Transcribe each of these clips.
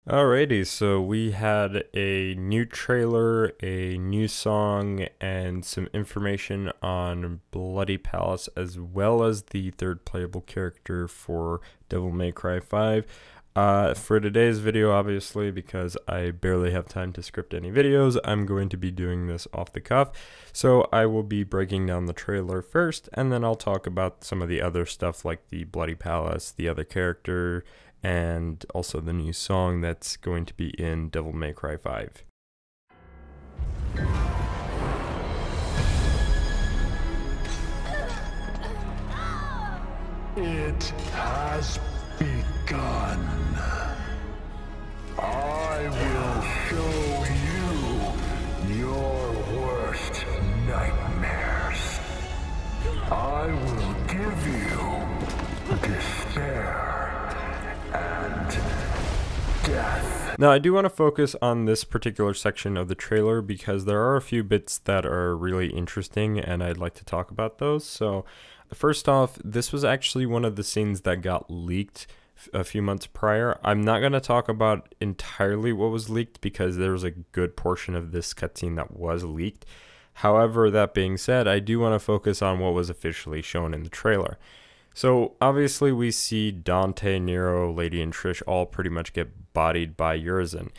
Alrighty, so we had a new trailer, a new song, and some information on Bloody Palace, as well as the third playable character for Devil May Cry 5. For today's video, obviously, because I barely have time to script any videos, I'm going to be doing this off the cuff. So I will be breaking down the trailer first, and then I'll talk about some of the other stuff like the Bloody Palace, the other character, and also the new song that's going to be in Devil May Cry 5. It has begun. I will show you your worst nightmares. I will give you despair and death. Now, I do want to focus on this particular section of the trailer because there are a few bits that are really interesting and I'd like to talk about those. So, first off, this was actually one of the scenes that got leaked a few months prior. I'm not going to talk about entirely what was leaked because there was a good portion of this cutscene that was leaked. However, that being said, I do want to focus on what was officially shown in the trailer. So obviously we see Dante, Nero, Lady, and Trish all pretty much get bodied by Urizen.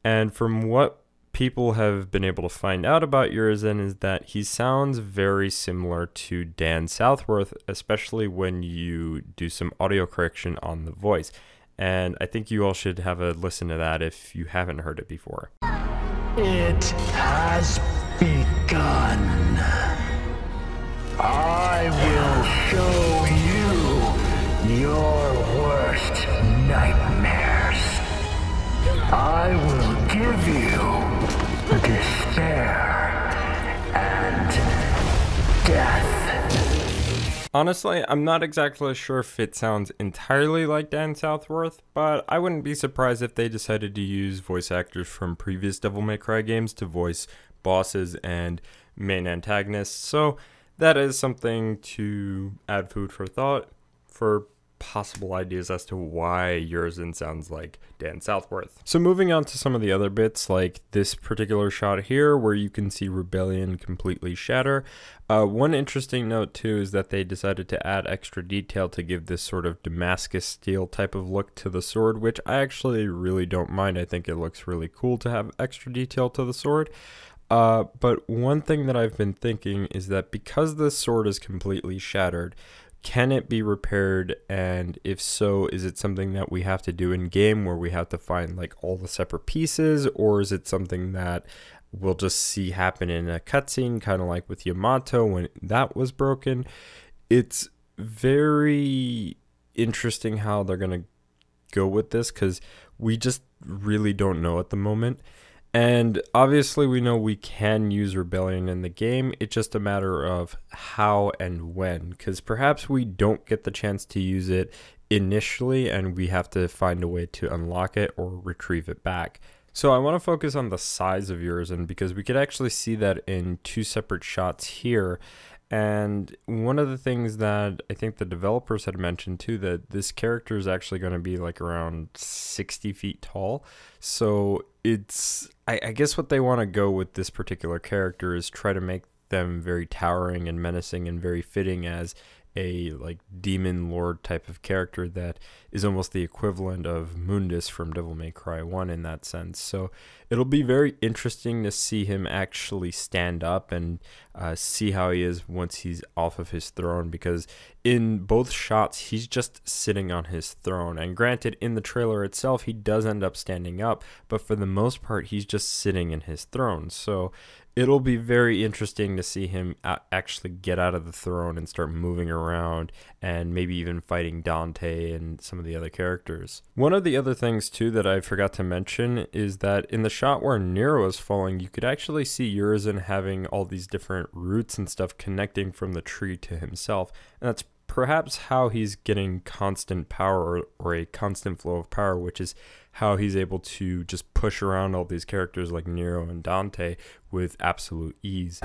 And from what people have been able to find out about Urizen is that he sounds very similar to Dan Southworth, especially when you do some audio correction on the voice. And I think you all should have a listen to that if you haven't heard it before. It has begun. I will show you your worst nightmares. I will give you despair and death. Honestly, I'm not exactly sure if it sounds entirely like Dan Southworth, but I wouldn't be surprised if they decided to use voice actors from previous Devil May Cry games to voice bosses and main antagonists, so that is something to add food for thought for possible ideas as to why Urizen sounds like Dan Southworth. So moving on to some of the other bits, like this particular shot here where you can see Rebellion completely shatter. One interesting note too is that they decided to add extra detail to give this sort of Damascus steel type of look to the sword, which I actually really don't mind. I think it looks really cool to have extra detail to the sword. But one thing that I've been thinking is that because this sword is completely shattered, can it be repaired? And if so, is it something that we have to do in game where we have to find like all the separate pieces, or is it something that we'll just see happen in a cutscene, kind of like with Yamato when that was broken? It's very interesting how they're gonna go with this because we just really don't know at the moment. And obviously we know we can use Rebellion in the game, it's just a matter of how and when, because perhaps we don't get the chance to use it initially and we have to find a way to unlock it or retrieve it back. So I want to focus on the size of Urizen because we could actually see that in two separate shots here. And one of the things that I think the developers had mentioned too, that this character is actually going to be like around 60 feet tall. So it's, I guess what they want to go with this particular character is try to make them very towering and menacing and very fitting as a like demon lord type of character that is almost the equivalent of Mundus from Devil May Cry 1 in that sense. So it'll be very interesting to see him actually stand up and see how he is once he's off of his throne, because in both shots he's just sitting on his throne, and granted in the trailer itself he does end up standing up, but for the most part he's just sitting in his throne. So it'll be very interesting to see him actually get out of the throne and start moving around and maybe even fighting Dante and some of the other characters. One of the other things too that I forgot to mention is that in the shot where Nero is falling, you could actually see Urizen having all these different roots and stuff connecting from the tree to himself, and that's perhaps how he's getting constant power or a constant flow of power, which is how he's able to just push around all these characters like Nero and Dante with absolute ease.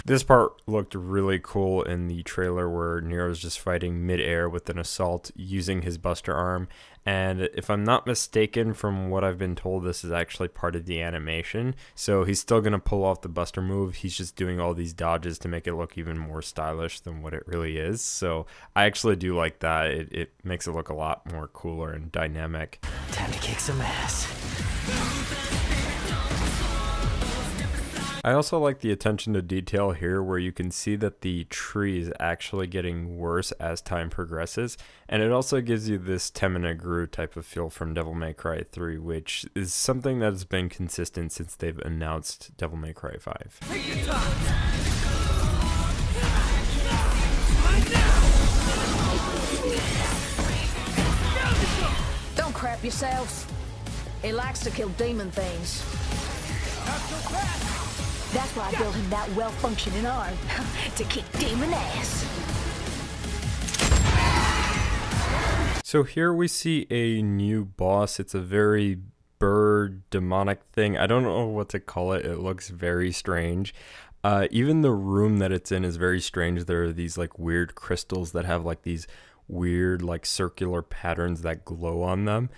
This part looked really cool in the trailer where Nero's just fighting mid-air with an assault using his buster arm. And if I'm not mistaken, from what I've been told, this is actually part of the animation. So he's still going to pull off the buster move. He's just doing all these dodges to make it look even more stylish than what it really is. So I actually do like that. It makes it look a lot more cooler and dynamic. Time to kick some ass. I also like the attention to detail here where you can see that the tree is actually getting worse as time progresses, and it also gives you this Temina Gru type of feel from Devil May Cry 3, which is something that has been consistent since they've announced Devil May Cry 5. Don't crap yourselves. He likes to kill demon things. That's why I built him that well-functioning arm, to kick demon ass. So here we see a new boss. It's a very bird demonic thing. I don't know what to call it. It looks very strange. Even the room that it's in is very strange. There are these like weird crystals that have like these weird like circular patterns that glow on them.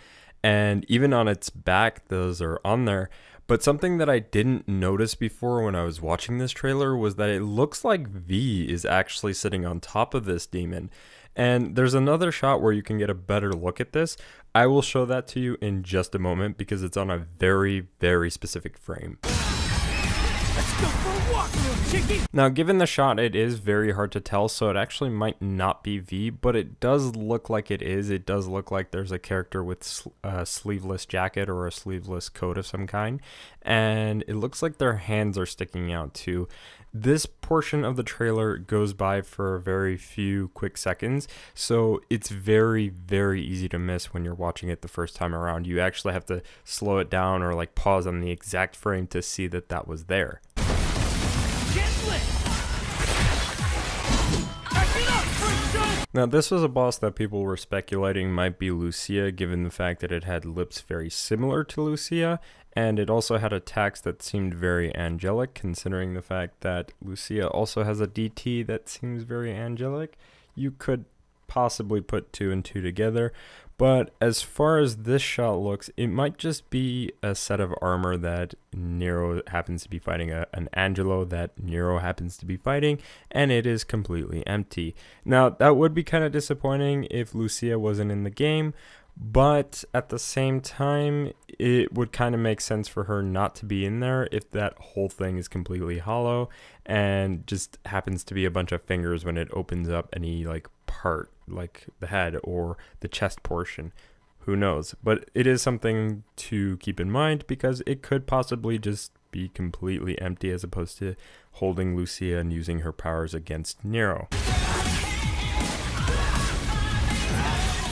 And even on its back, those are on there. But something that I didn't notice before when I was watching this trailer was that it looks like V is actually sitting on top of this demon. And there's another shot where you can get a better look at this. I will show that to you in just a moment because it's on a very, very specific frame. Let's go for a walk, little chickie! Now, given the shot, it is very hard to tell, so it actually might not be V, but it does look like it is. It does look like there's a character with a sleeveless jacket or a sleeveless coat of some kind, and it looks like their hands are sticking out too. This portion of the trailer goes by for a very few quick seconds, so it's very, very easy to miss when you're watching it the first time around. You actually have to slow it down or like pause on the exact frame to see that that was there. Now, this was a boss that people were speculating might be Lucia, given the fact that it had lips very similar to Lucia, and it also had attacks that seemed very angelic, considering the fact that Lucia also has a DT that seems very angelic. You could possibly put 2 and 2 together, but as far as this shot looks, it might just be a set of armor that Nero happens to be fighting, an Angelo that Nero happens to be fighting, and it is completely empty. Now, that would be kind of disappointing if Lucia wasn't in the game, but at the same time, it would kind of make sense for her not to be in there if that whole thing is completely hollow and just happens to be a bunch of fingers when it opens up any like part, like the head or the chest portion. Who knows? But it is something to keep in mind because it could possibly just be completely empty as opposed to holding Lucia and using her powers against Nero.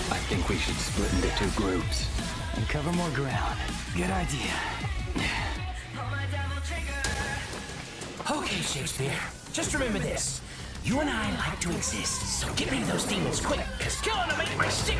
I think we should split into 2 groups and cover more ground. Good idea. Okay, Shakespeare, just remember this. You and I like to exist, so get rid of those demons quick, because killing them ain't my shit.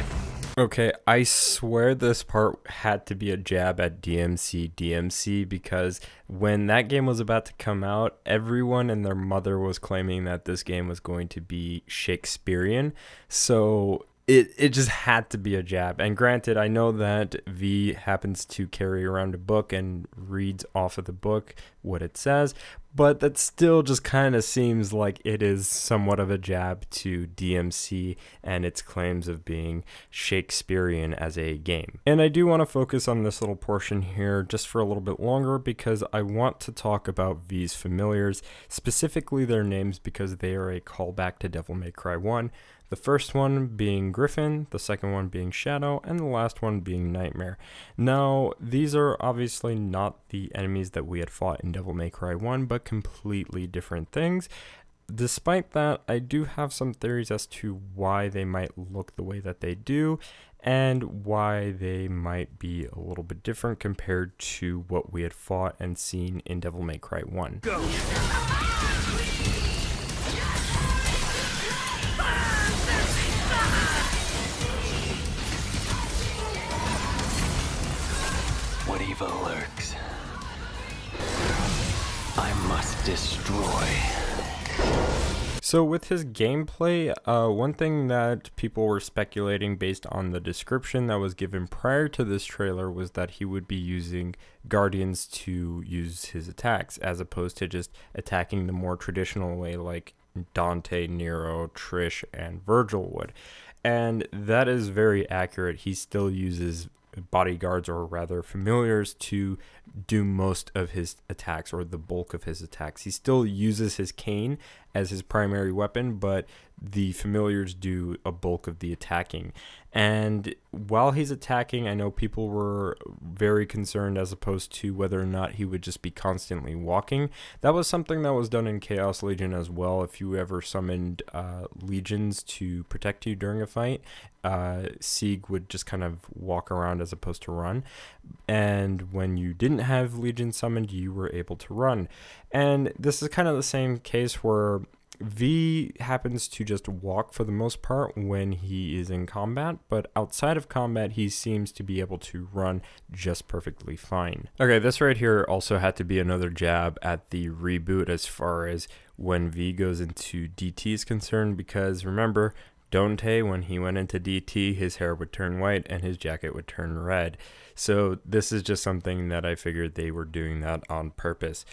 Okay, I swear this part had to be a jab at DMC because when that game was about to come out, everyone and their mother was claiming that this game was going to be Shakespearean. So it just had to be a jab. And granted, I know that V happens to carry around a book and reads off of the book what it says, but that still just kind of seems like it is somewhat of a jab to DMC and its claims of being Shakespearean as a game. And I do want to focus on this little portion here just for a little bit longer because I want to talk about V's familiars, specifically their names because they are a callback to Devil May Cry 1. The first one being Griffin, the second one being Shadow, and the last one being Nightmare. Now, these are obviously not the enemies that we had fought in Devil May Cry 1, but completely different things. Despite that, I do have some theories as to why they might look the way that they do, and why they might be a little bit different compared to what we had fought and seen in Devil May Cry 1. Go! What evil lurks? I must destroy. So with his gameplay, one thing that people were speculating based on the description that was given prior to this trailer was that he would be using Guardians to use his attacks, as opposed to just attacking the more traditional way like Dante, Nero, Trish, and Virgil would. And that is very accurate. He still uses bodyguards, or rather familiars, to do most of his attacks, or the bulk of his attacks. He still uses his cane as his primary weapon, but the familiars do a bulk of the attacking. And while he's attacking, I know people were very concerned as opposed to whether or not he would just be constantly walking. That was something that was done in Chaos Legion as well. If you ever summoned legions to protect you during a fight, Sieg would just kind of walk around as opposed to run. And when you didn't have legion summoned, you were able to run. And this is kind of the same case where V happens to just walk for the most part when he is in combat, but outside of combat he seems to be able to run just perfectly fine. Okay, this right here also had to be another jab at the reboot as far as when V goes into DT is concerned, because remember, Dante, when he went into DT, his hair would turn white and his jacket would turn red. So this is just something that I figured they were doing that on purpose.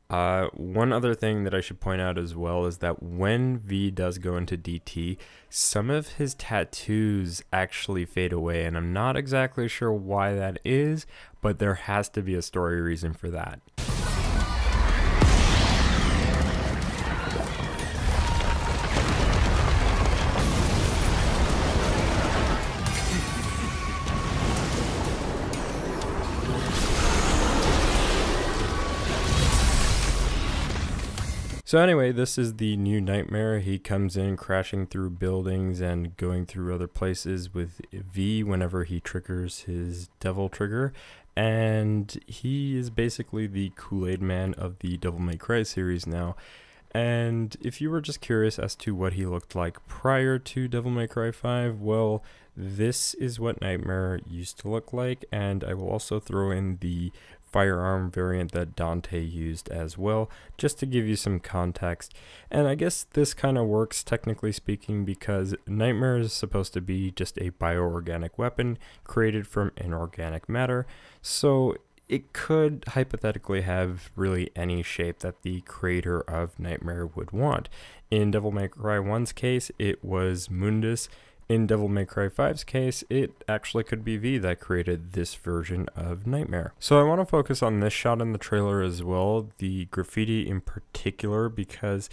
One other thing that I should point out as well is that when V does go into DT, some of his tattoos actually fade away, and I'm not exactly sure why that is, but there has to be a story reason for that. So anyway, this is the new Nightmare. He comes in crashing through buildings and going through other places with V whenever he triggers his Devil Trigger. And he is basically the Kool-Aid Man of the Devil May Cry series now. And if you were just curious as to what he looked like prior to Devil May Cry 5, well, this is what Nightmare used to look like. And I will also throw in the firearm variant that Dante used as well, just to give you some context. And I guess this kind of works technically speaking, because Nightmare is supposed to be just a bioorganic weapon created from inorganic matter, so it could hypothetically have really any shape that the creator of Nightmare would want. In Devil May Cry 1's case, it was Mundus. In Devil May Cry 5's case, it actually could be V that created this version of Nightmare. So I want to focus on this shot in the trailer as well, the graffiti in particular, because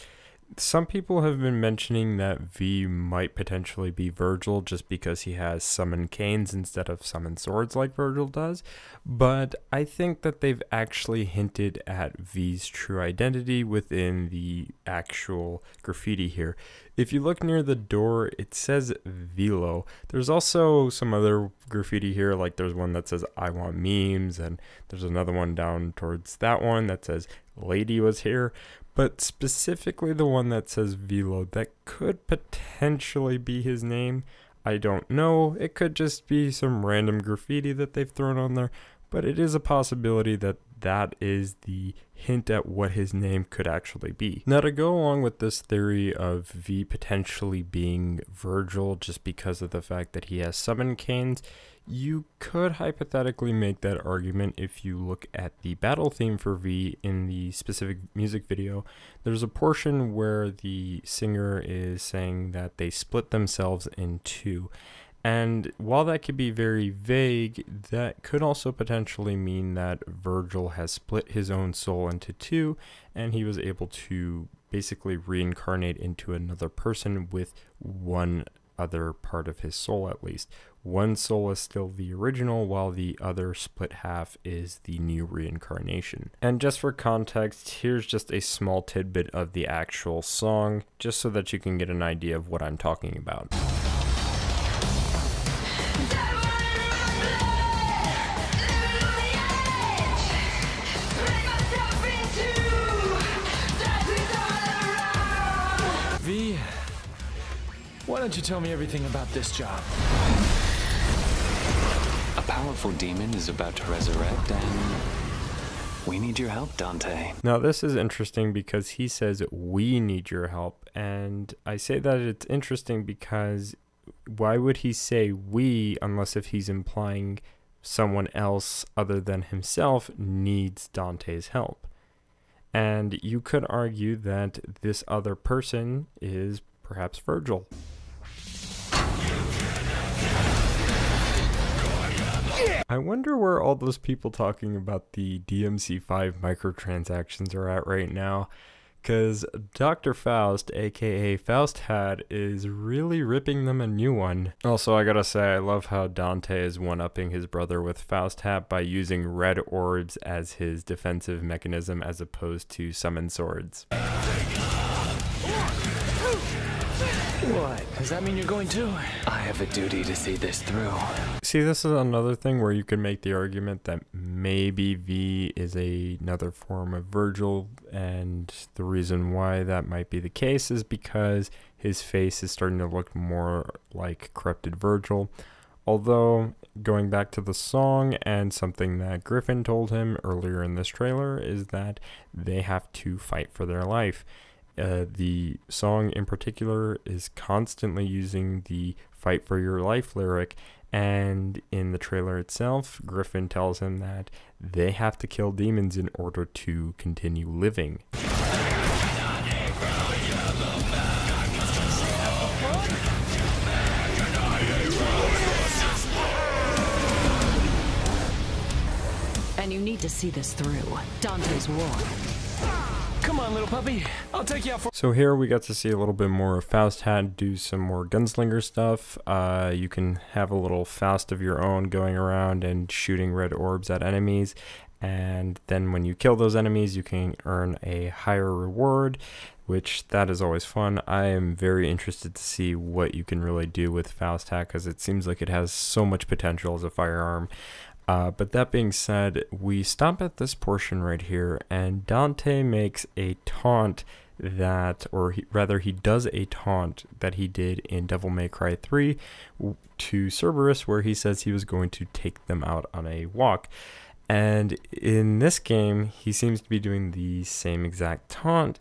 some people have been mentioning that V might potentially be Virgil just because he has summon canes instead of summon swords like Virgil does, but I think that they've actually hinted at V's true identity within the actual graffiti here. If you look near the door, it says Velo. There's also some other graffiti here, like there's one that says I want memes, and there's another one down towards that one that says Lady was here. But specifically the one that says Velo, that could potentially be his name. I don't know. It could just be some random graffiti that they've thrown on there, but it is a possibility that that is the hint at what his name could actually be. Now, to go along with this theory of V potentially being Virgil just because of the fact that he has summon canes, you could hypothetically make that argument if you look at the battle theme for V in the specific music video. There's a portion where the singer is saying that they split themselves in two. And while that could be very vague, that could also potentially mean that Virgil has split his own soul into two, and he was able to basically reincarnate into another person with one other part of his soul at least. One soul is still the original, while the other split half is the new reincarnation. And just for context, here's just a small tidbit of the actual song, just so that you can get an idea of what I'm talking about. V, why don't you tell me everything about this job? A powerful demon is about to resurrect, and We need your help, Dante. Now this is interesting because he says we need your help, and I say that it's interesting because why would he say we unless if he's implying someone else other than himself needs Dante's help? And you could argue that this other person is perhaps Virgil. I wonder where all those people talking about the DMC5 microtransactions are at right now, because Dr. Faust, aka Fausthad, is really ripping them a new one. Also, I gotta say, I love how Dante is one-upping his brother with Fausthad by using red orbs as his defensive mechanism as opposed to summon swords. What? Does that mean you're going too? I have a duty to see this through. See, this is another thing where you can make the argument that maybe V is another form of Virgil, and the reason why that might be the case is because his face is starting to look more like corrupted Virgil. Although, going back to the song and something that Griffin told him earlier in this trailer is that they have to fight for their life. The song in particular is constantly using the fight for your life lyric, and in the trailer itself, Griffin tells him that they have to kill demons in order to continue living. And you need to see this through. Dante's war. Come on, little puppy. I'll take you out for... So here we got to see a little bit more of Fausthad do some more gunslinger stuff. You can have a little Faust of your own going around and shooting red orbs at enemies. And then when you kill those enemies, you can earn a higher reward, which that is always fun. I am very interested to see what you can really do with Fausthad because it seems like it has so much potential as a firearm. But that being said, we stop at this portion right here, and Dante makes a taunt that, or he does a taunt that he did in Devil May Cry 3 to Cerberus, where he says he was going to take them out on a walk. And in this game, he seems to be doing the same exact taunt.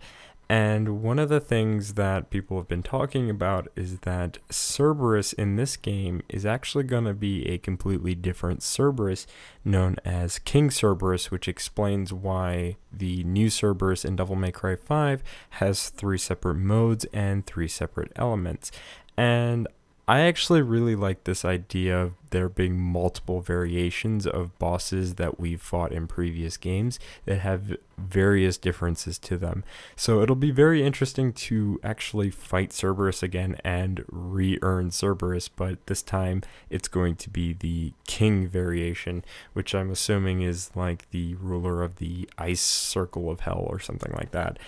And one of the things that people have been talking about is that Cerberus in this game is actually going to be a completely different Cerberus known as King Cerberus, which explains why the new Cerberus in Devil May Cry 5 has 3 separate modes and 3 separate elements. And I actually really like this idea of there being multiple variations of bosses that we've fought in previous games that have various differences to them. So it'll be very interesting to actually fight Cerberus again and re-earn Cerberus, but this time it's going to be the King variation, which I'm assuming is like the ruler of the ice circle of hell or something like that.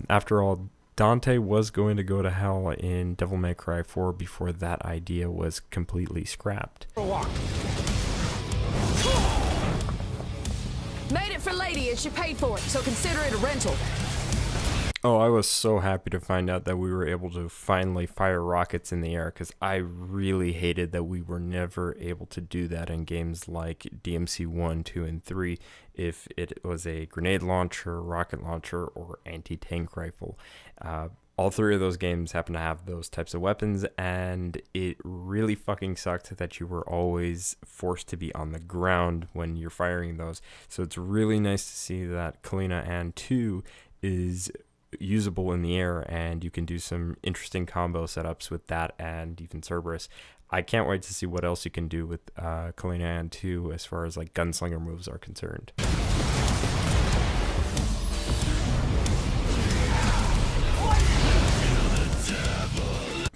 After all, Dante was going to go to hell in Devil May Cry 4 before that idea was completely scrapped. Made it for Lady and she paid for it, so consider it a rental. Oh, I was so happy to find out that we were able to finally fire rockets in the air, because I really hated that we were never able to do that in games like DMC 1, 2, and 3 if it was a grenade launcher, rocket launcher, or anti-tank rifle. All 3 of those games happen to have those types of weapons, and it really fucking sucked that you were always forced to be on the ground when you're firing those. So it's really nice to see that Kalina and 2 is usable in the air, and you can do some interesting combo setups with that and even Cerberus. I can't wait to see what else you can do with Kalina and 2 as far as like gunslinger moves are concerned.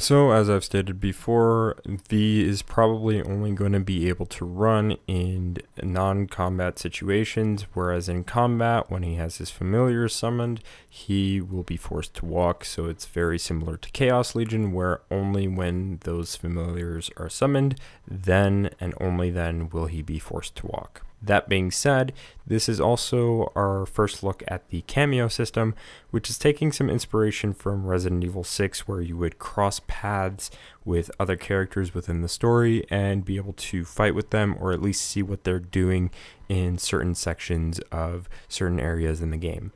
So, as I've stated before, V is probably only going to be able to run in non-combat situations, whereas in combat, when he has his familiars summoned, he will be forced to walk. So it's very similar to Chaos Legion, where only when those familiars are summoned, then and only then will he be forced to walk. That being said, this is also our first look at the cameo system, which is taking some inspiration from Resident Evil 6, where you would cross paths with other characters within the story and be able to fight with them, or at least see what they're doing in certain sections of certain areas in the game.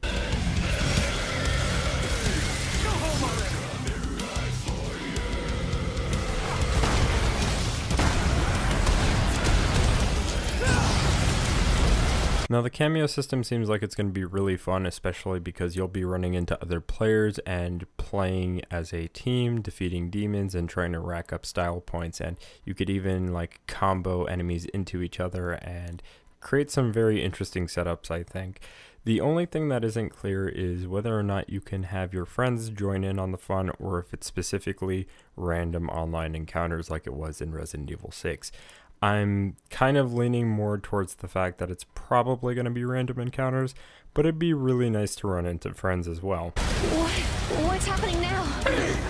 Now the cameo system seems like it's going to be really fun, especially because you'll be running into other players and playing as a team, defeating demons and trying to rack up style points, and you could even like combo enemies into each other and create some very interesting setups, I think. The only thing that isn't clear is whether or not you can have your friends join in on the fun, or if it's specifically random online encounters like it was in Resident Evil 6. I'm kind of leaning more towards the fact that it's probably going to be random encounters, but it'd be really nice to run into friends as well. What's happening now?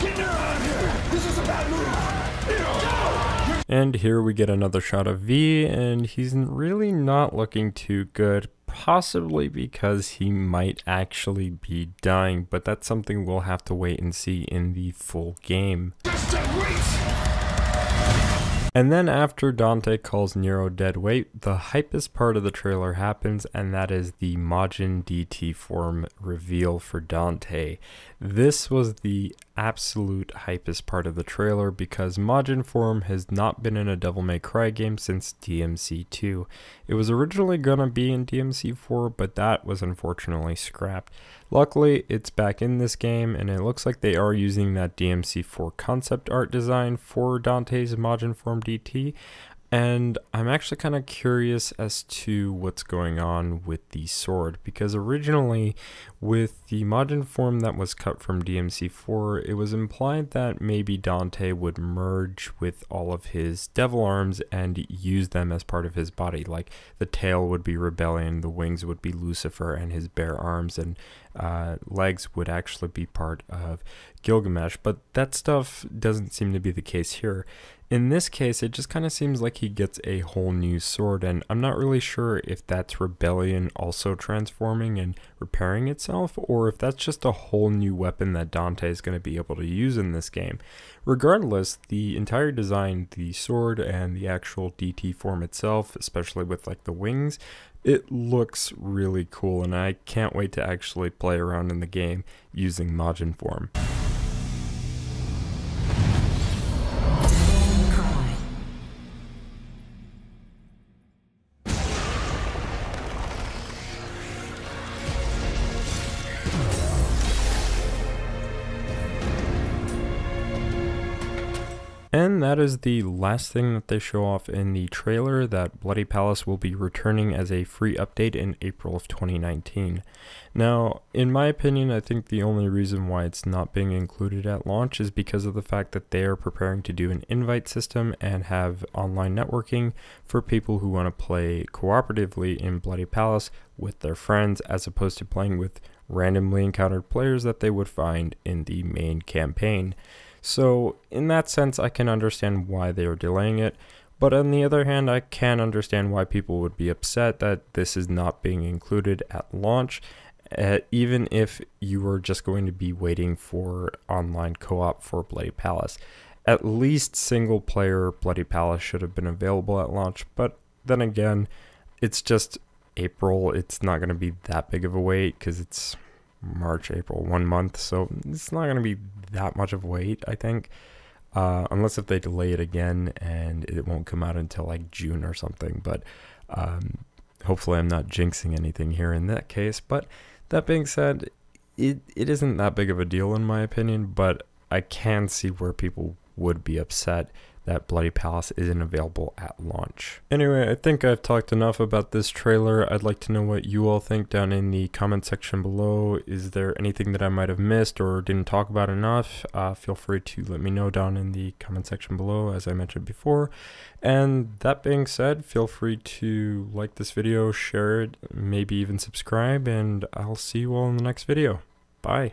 Get out of here! This is a bad move! And here we get another shot of V, and he's really not looking too good, possibly because he might actually be dying, but that's something we'll have to wait and see in the full game. And then after Dante calls Nero dead weight, the hypest part of the trailer happens, and that is the Majin DT form reveal for Dante. This was the absolute hypest part of the trailer because Majin form has not been in a Devil May Cry game since DMC 2. It was originally gonna be in DMC 4, but that was unfortunately scrapped. Luckily, it's back in this game, and it looks like they are using that DMC 4 concept art design for Dante's Majin form DT. And I'm actually kind of curious as to what's going on with the sword, because originally with the Majin form that was cut from DMC 4, it was implied that maybe Dante would merge with all of his devil arms and use them as part of his body. Like the tail would be Rebellion, the wings would be Lucifer, and his bare arms and legs would actually be part of Gilgamesh. But that stuff doesn't seem to be the case here. In this case, it just kind of seems like he gets a whole new sword, and I'm not really sure if that's Rebellion also transforming and repairing itself, or if that's just a whole new weapon that Dante is going to be able to use in this game. Regardless, the entire design, the sword and the actual DT form itself, especially with like the wings, it looks really cool, and I can't wait to actually play around in the game using Majin form. And that is the last thing that they show off in the trailer, that Bloody Palace will be returning as a free update in April of 2019. Now, in my opinion, I think the only reason why it's not being included at launch is because of the fact that they are preparing to do an invite system and have online networking for people who want to play cooperatively in Bloody Palace with their friends, as opposed to playing with randomly encountered players that they would find in the main campaign. So in that sense, I can understand why they are delaying it, but on the other hand, I can understand why people would be upset that this is not being included at launch, even if you are just going to be waiting for online co-op for Bloody Palace. At least single player Bloody Palace should have been available at launch, but then again, it's just April. It's not going to be that big of a wait because it's March, April, 1 month, so it's not going to be that much of a wait, I think, unless if they delay it again and it won't come out until like June or something. But hopefully I'm not jinxing anything here in that case. But that being said, it isn't that big of a deal in my opinion, but I can see where people would be upset that Bloody Palace isn't available at launch. Anyway, I think I've talked enough about this trailer. I'd like to know what you all think down in the comment section below. Is there anything that I might have missed or didn't talk about enough? Feel free to let me know down in the comment section below, as I mentioned before. And that being said, feel free to like this video, share it, maybe even subscribe, and I'll see you all in the next video. Bye.